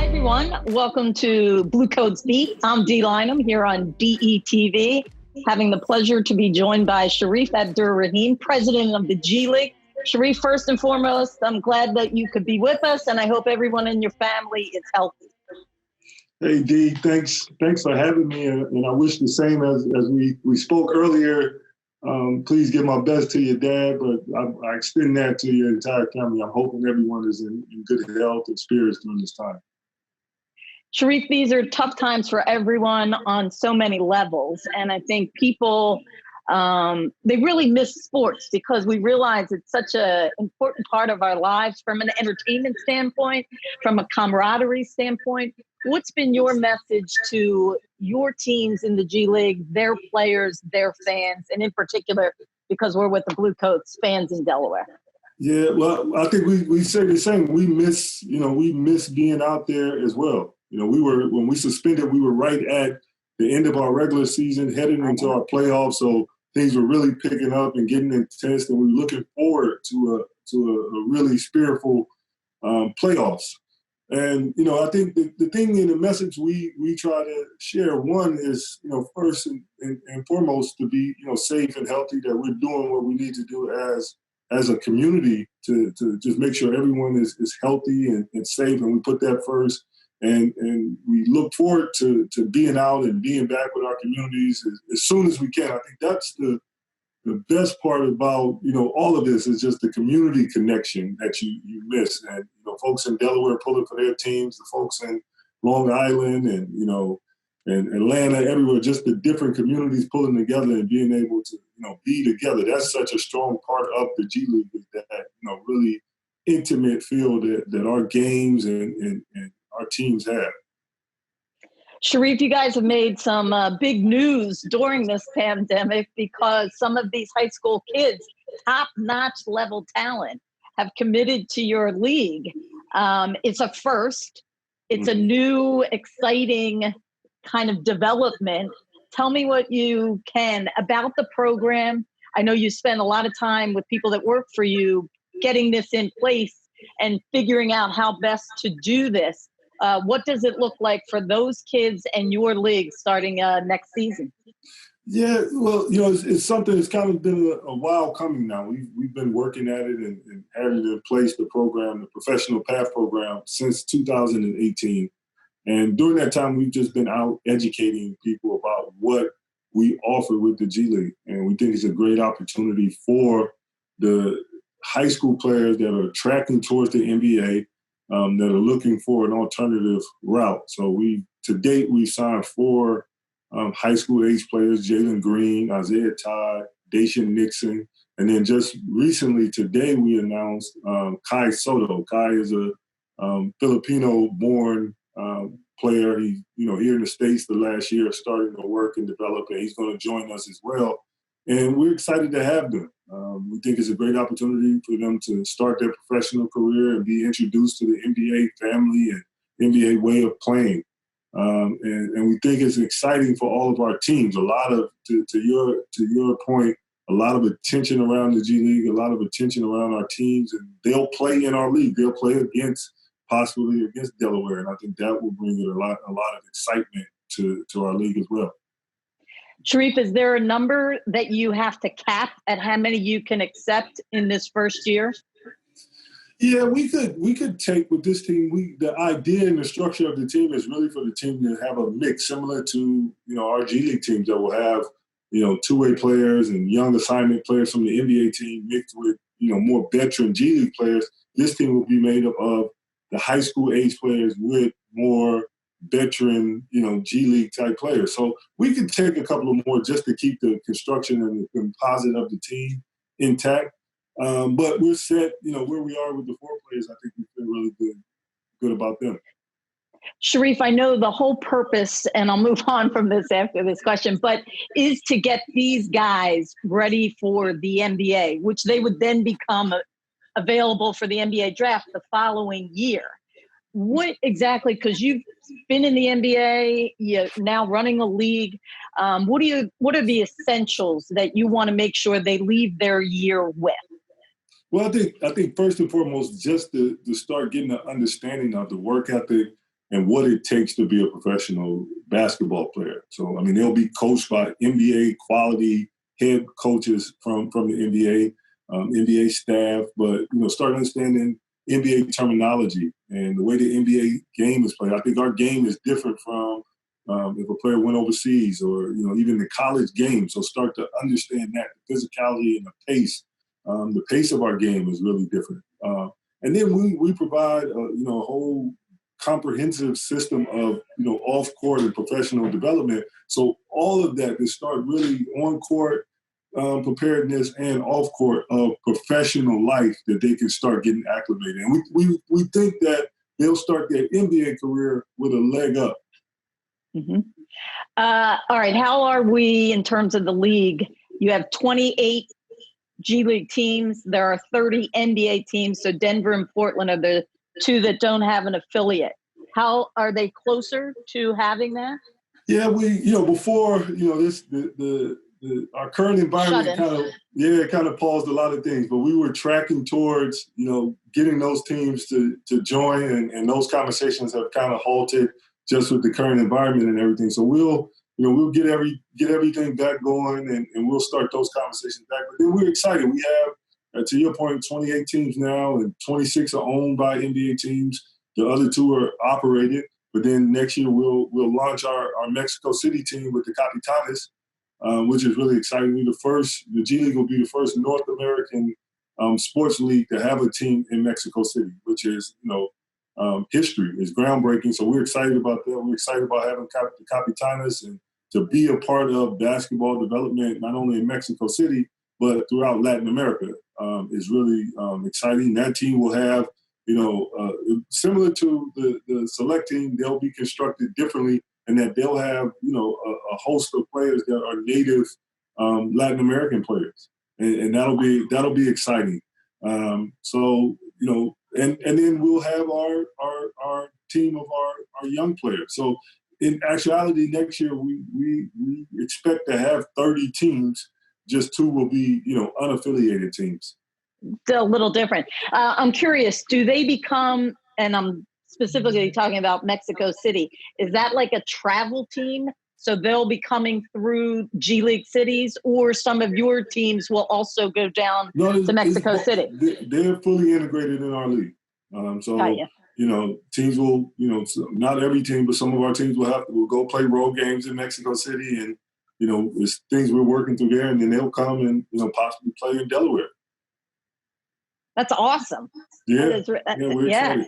everyone. Welcome to Blue Coats Beat. I'm Dei Lynam here on DETV, having the pleasure to be joined by Shareef Abdur-Rahim, president of the G League. Shareef, first and foremost, I'm glad that you could be with us, and I hope everyone in your family is healthy. Hey, Dee, thanks for having me, and I wish the same as we spoke earlier. Please give my best to your dad, but I extend that to your entire family. I'm hoping everyone is in good health and spirits during this time. Shareef, these are tough times for everyone on so many levels. And I think people, they really miss sports because we realize it's such an important part of our lives from an entertainment standpoint, from a camaraderie standpoint. What's been your message to your teams in the G League, their players, their fans, and in particular, because we're with the Blue Coats, fans in Delaware? Yeah, well, I think we say the same. We miss being out there as well. When we suspended, we were right at the end of our regular season, heading into our playoffs. So things were really picking up and getting intense, and we were looking forward to a really spiritual playoffs. And I think the thing in the message we try to share, one is first and foremost to be safe and healthy, that we're doing what we need to do as a community to just make sure everyone is healthy and safe, and we put that first. And we look forward to being out and being back with our communities as soon as we can. I think that's the best part about all of this is just the community connection that you miss. And folks in Delaware pulling for their teams, the folks in Long Island and and Atlanta, everywhere, just the different communities pulling together and being able to be together. That's such a strong part of the G League, is that really intimate feel that our games and our teams have. Shareef, you guys have made some big news during this pandemic because some of these high school kids, top-notch level talent, have committed to your league. It's a first. It's a new, exciting kind of development. Tell me what you can about the program. I know you spend a lot of time with people that work for you getting this in place and figuring out how best to do this. What does it look like for those kids and your league starting next season? Yeah, well, it's something that's kind of been a while coming now. We've been working at it and having in place the program, the professional path program, since 2018. And during that time, we've just been out educating people about what we offer with the G League. And we think it's a great opportunity for the high school players that are tracking towards the NBA, that are looking for an alternative route. So to date, we've signed 4 high school age players: Jalen Green, Isaiah Todd, Dacian Nixon. And then just recently today, we announced Kai Soto. Kai is a Filipino-born player. He's here in the States the last year, starting to work and develop, and he's going to join us as well. And we're excited to have them. We think it's a great opportunity for them to start their professional career and be introduced to the NBA family and NBA way of playing. And we think it's exciting for all of our teams. A lot of, to your point, a lot of attention around the G League, a lot of attention around our teams, and they'll play in our league. They'll play possibly against Delaware, and I think that will bring a lot of excitement to our league as well. Shareef, is there a number that you have to cap at how many you can accept in this first year? Yeah, we could take with this team. The idea and the structure of the team is really for the team to have a mix similar to our G League teams that will have two-way players and young assignment players from the NBA team mixed with more veteran G League players. This team will be made up of the high school age players with more veteran, G League type players. So we could take a couple of more just to keep the construction and the composite of the team intact. But we're set, where we are with the 4 players. I think we feel really good about them. Shareef, I know the whole purpose, and I'll move on from this after this question, but is to get these guys ready for the NBA, which they would then become available for the NBA draft the following year. What exactly, because you've been in the NBA, you're now running a league, what are the essentials that you want to make sure they leave their year with? Well, I think first and foremost, just to start getting an understanding of the work ethic, and what it takes to be a professional basketball player. So, I mean, they'll be coached by NBA quality head coaches from the NBA, NBA staff, but, start understanding NBA terminology and the way the NBA game is played. I think our game is different from if a player went overseas or, even the college game. So start to understand that the physicality and the pace. The pace of our game is really different. And then we provide, a whole comprehensive system of, off-court and professional development. So all of that to start really on-court preparedness and off-court of professional life that they can start getting acclimated. And we think that they'll start their NBA career with a leg up. Mm-hmm. All right. How are we in terms of the league? You have 28 G League teams. There are 30 NBA teams. So Denver and Portland are the two that don't have an affiliate. How are they closer to having that? Yeah, before, our current environment kind of paused a lot of things, but we were tracking towards, getting those teams to join, and those conversations have kind of halted just with the current environment and everything. So we'll get everything back going, and we'll start those conversations back. But then we're excited. We have, to your point, 28 teams now, and 26 are owned by NBA teams. The other two are operated. But then next year we'll launch our Mexico City team with the Capitanes, which is really exciting. The G League will be the first North American sports league to have a team in Mexico City, which is, history. Is groundbreaking. So we're excited about that. We're excited about having the Capitanes and to be a part of basketball development, not only in Mexico City, but throughout Latin America is really exciting. That team will have, similar to the select team, they'll be constructed differently in that they'll have, a host of players that are native Latin American players. And that'll be exciting. And then we'll have our team of our young players. So in actuality, next year we expect to have 30 teams. Just 2 will be, unaffiliated teams. A little different. I'm curious, do they become, and I'm specifically talking about Mexico City, is that like a travel team? So they'll be coming through G League cities, or some of your teams will also go down to Mexico City? They're fully integrated in our league. Teams will, not every team, but some of our teams will go play road games in Mexico City, and, it's things we're working through there, and then they'll come and, possibly play in Delaware. That's awesome. Yeah, we're excited.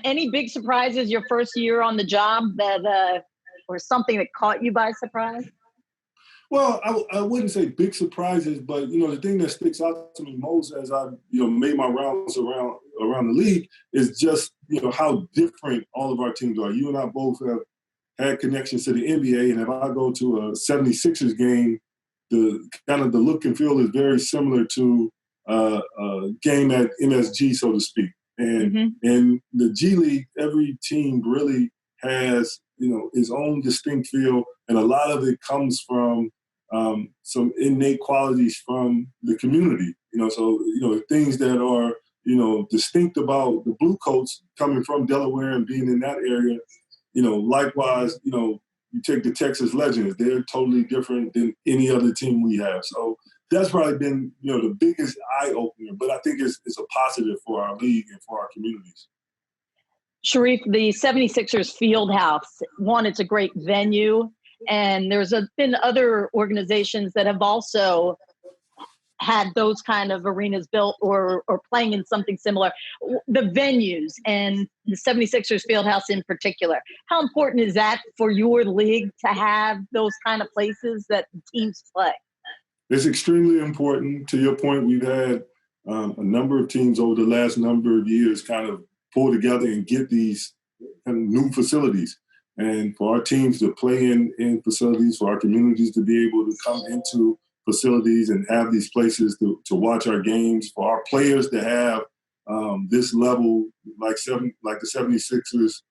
Any big surprises your first year on the job that, or something that caught you by surprise? Well, I wouldn't say big surprises, but, the thing that sticks out to me most as I, made my rounds around the league is just, how different all of our teams are. You and I both have had connections to the NBA, and if I go to a 76ers game, the look and feel is very similar to a game at MSG, so to speak. And in the G League, every team really has, its own distinct feel, and a lot of it comes from some innate qualities from the community. Things that are, distinct about the Blue Coats coming from Delaware and being in that area. Likewise, you take the Texas Legends, they're totally different than any other team we have. So that's probably been, the biggest eye-opener, but I think it's a positive for our league and for our communities. Shareef, the 76ers Fieldhouse, it's a great venue, and there's been other organizations that have also had those kind of arenas built or playing in something similar. The venues and the 76ers Fieldhouse in particular, how important is that for your league to have those kind of places that teams play? It's extremely important. To your point, we've had a number of teams over the last number of years kind of pull together and get these kind of new facilities. And for our teams to play in facilities, for our communities to be able to come into facilities and have these places to watch our games, for our players to have this level, like the 76ers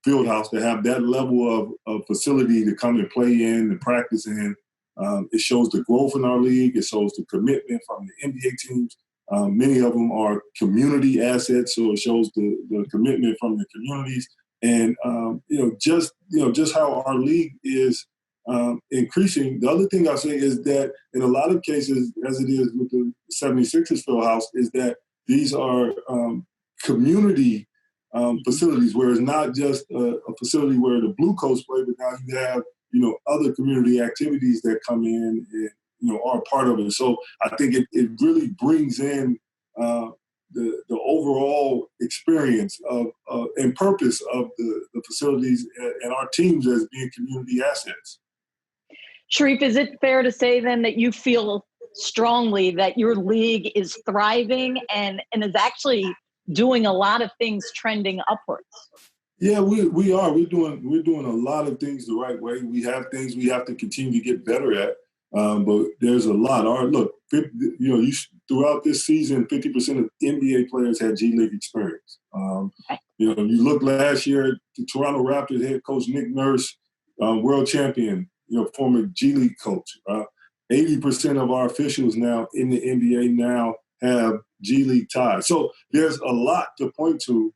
Fieldhouse, to have that level of facility to come and play in and practice in. It shows the growth in our league. It shows the commitment from the NBA teams. Many of them are community assets, so it shows the commitment from the communities, and just how our league is increasing. The other thing I'll say is that in a lot of cases, as it is with the 76ers Fieldhouse, is that these are community facilities where it's not just a facility where the Blue Coats play, but now you have other community activities that come in and are part of it. So I think it really brings in the overall experience of and purpose of the facilities and our teams as being community assets. Shareef, is it fair to say then that you feel strongly that your league is thriving and is actually doing a lot of things trending upwards? Yeah, we are. We're doing a lot of things the right way. We have things we have to continue to get better at, but there's a lot. Throughout this season, 50% of NBA players had G League experience. You look last year, the Toronto Raptors head coach Nick Nurse, world champion, former G League coach. 80% of our officials now in the NBA now have G League ties. So there's a lot to point to.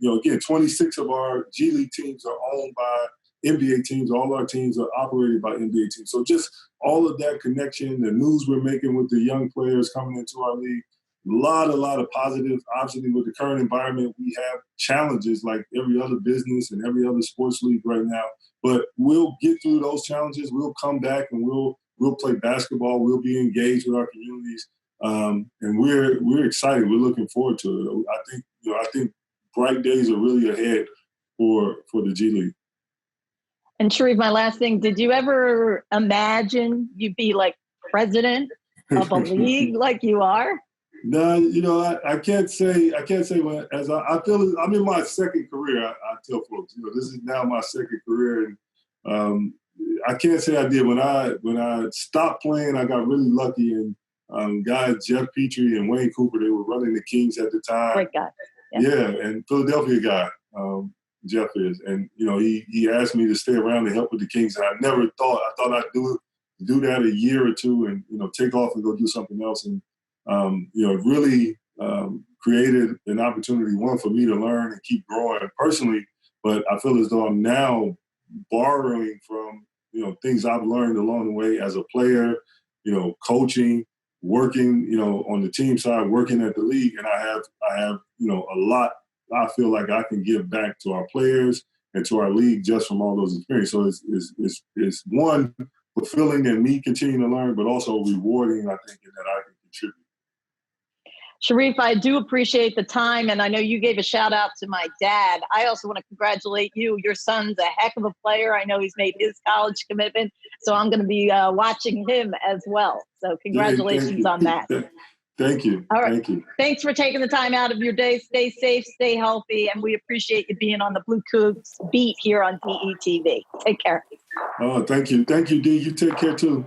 Again, 26 of our G League teams are owned by NBA teams. All our teams are operated by NBA teams. So just all of that connection, the news we're making with the young players coming into our league, a lot of positives. Obviously, with the current environment, we have challenges like every other business and every other sports league right now. But we'll get through those challenges. We'll come back and we'll play basketball. We'll be engaged with our communities, and we're excited. We're looking forward to it. I think bright days are really ahead for the G League. And Shareef, my last thing, did you ever imagine you'd be like president of a league like you are? No, I can't say when, as I feel I'm in my second career. I tell folks, this is now my second career, and I can't say I did. When I stopped playing, I got really lucky, and guys Jeff Petrie and Wayne Cooper, they were running the Kings at the time. Great guy. Yeah, and Philadelphia guy, Jeff is. And, he asked me to stay around to help with the Kings. And I thought I'd do that a year or two and, take off and go do something else. And, really created an opportunity, one, for me to learn and keep growing personally. But I feel as though I'm now borrowing from, things I've learned along the way as a player, coaching, working, on the team side, working at the league, and I have, a lot I feel like I can give back to our players and to our league just from all those experiences. So it's one, fulfilling and me continuing to learn, but also rewarding, I think, in that I can contribute. Shareef, I do appreciate the time, and I know you gave a shout out to my dad. I also want to congratulate you. Your son's a heck of a player. I know he's made his college commitment, so I'm going to be watching him as well. So congratulations on that. Thank you. All right. Thank you. Thanks for taking the time out of your day. Stay safe, stay healthy, and we appreciate you being on the Blue Cougs beat here on DETV. Take care. Oh, thank you. Thank you, Dee. You take care too.